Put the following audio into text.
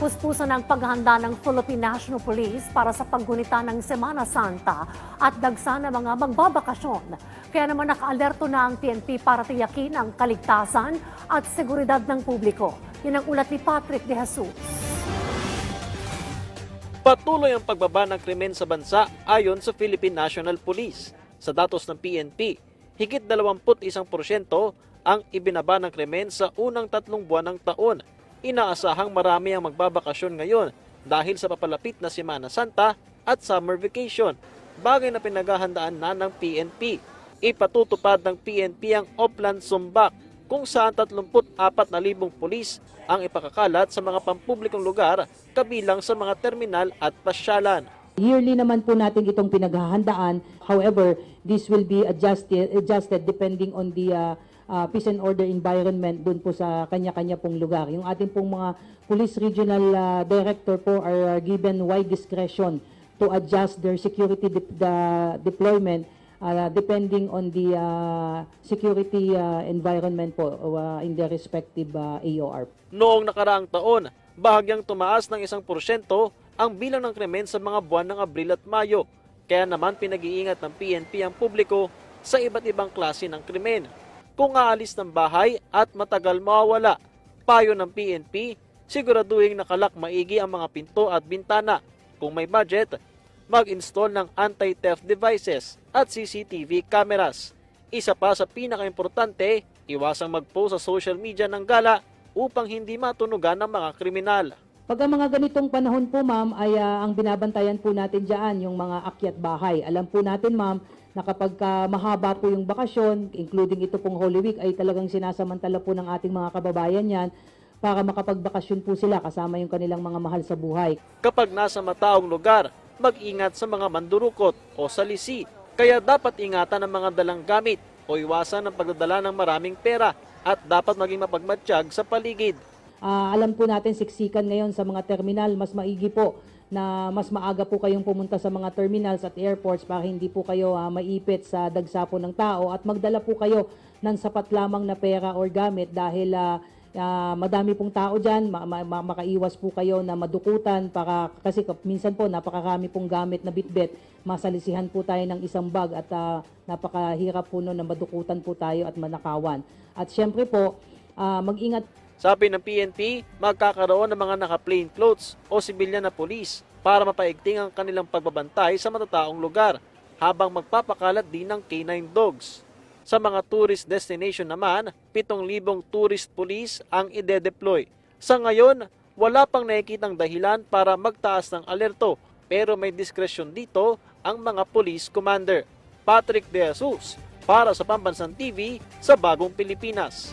Puspusan ng paghahanda ng Philippine National Police para sa paggunita ng Semana Santa at dagsa ng mga magbabakasyon. Kaya naman nakaalerto na ang PNP para tiyakin ang kaligtasan at seguridad ng publiko. Yan ang ulat ni Patrick De Jesus. Patuloy ang pagbaba ng krimen sa bansa ayon sa Philippine National Police. Sa datos ng PNP, higit 21% ang ibinaba ng krimen sa unang 3 buwan ng taon. Inaasahang marami ang magbabakasyon ngayon dahil sa papalapit na Semana Santa at summer vacation, bagay na pinaghahandaan na ng PNP. Ipatutupad ng PNP ang Oplan Sumbak kung saan 34,000 pulis ang ipakakalat sa mga pampublikong lugar kabilang sa mga terminal at pasyalan. Yearly naman po natin itong pinaghahandaan. However, this will be adjusted depending on the peace and order environment dun po sa kanya-kanya pong lugar. Yung ating pong mga police regional director po are given wide discretion to adjust their security deployment depending on the security environment po in their respective AOR. Noong nakaraang taon, bahagyang tumaas ng 1% ang bilang ng krimen sa mga buwan ng Abril at Mayo. Kaya naman pinag-iingat ng PNP ang publiko sa iba't ibang klase ng krimen. Kung aalis ng bahay at matagal mawawala, payo ng PNP, siguraduhin nakalak maigi ang mga pinto at bintana. Kung may budget, mag-install ng anti-theft devices at CCTV cameras. Isa pa sa pinaka-importante, iwasang mag-post sa social media ng gala upang hindi matunugan ng mga kriminal. Pag ang mga ganitong panahon po, ma'am, ay ang binabantayan po natin dyan, yung mga akyat bahay. Alam po natin, ma'am, na kapag mahaba po yung bakasyon, including ito pong Holy Week, ay talagang sinasamantala po ng ating mga kababayan yan para makapagbakasyon po sila kasama yung kanilang mga mahal sa buhay. Kapag nasa mataong lugar, mag-ingat sa mga mandurukot o salisi. Kaya dapat ingatan ang mga dalang gamit o iwasan ang pagdadala ng maraming pera at dapat maging mapagmatsyag sa paligid. Alam po natin siksikan ngayon sa mga terminal, mas maigi po na mas maaga po kayong pumunta sa mga terminals at airports para hindi po kayo maipit sa dagsa po ng tao at magdala po kayo ng sapat lamang na pera or gamit dahil madami pong tao dyan, makaiwas po kayo na madukutan kasi minsan po napakarami pong gamit na bitbit, masalisihan po tayo ng isang bag at napakahirap po noon na madukutan po tayo at manakawan. At syempre po, mag-ingat. Sabi ng PNP, magkakaroon ng mga naka-plain clothes o sibilyan na pulis para mapaigting ang kanilang pagbabantay sa matataong lugar habang magpapakalat din ng canine dogs. Sa mga tourist destination naman, 7,000 tourist police ang ide-deploy. Sa ngayon, wala pang nakikitang dahilan para magtaas ng alerto pero may diskresyon dito ang mga police commander. Patrick De Jesus para sa Pambansang TV sa Bagong Pilipinas.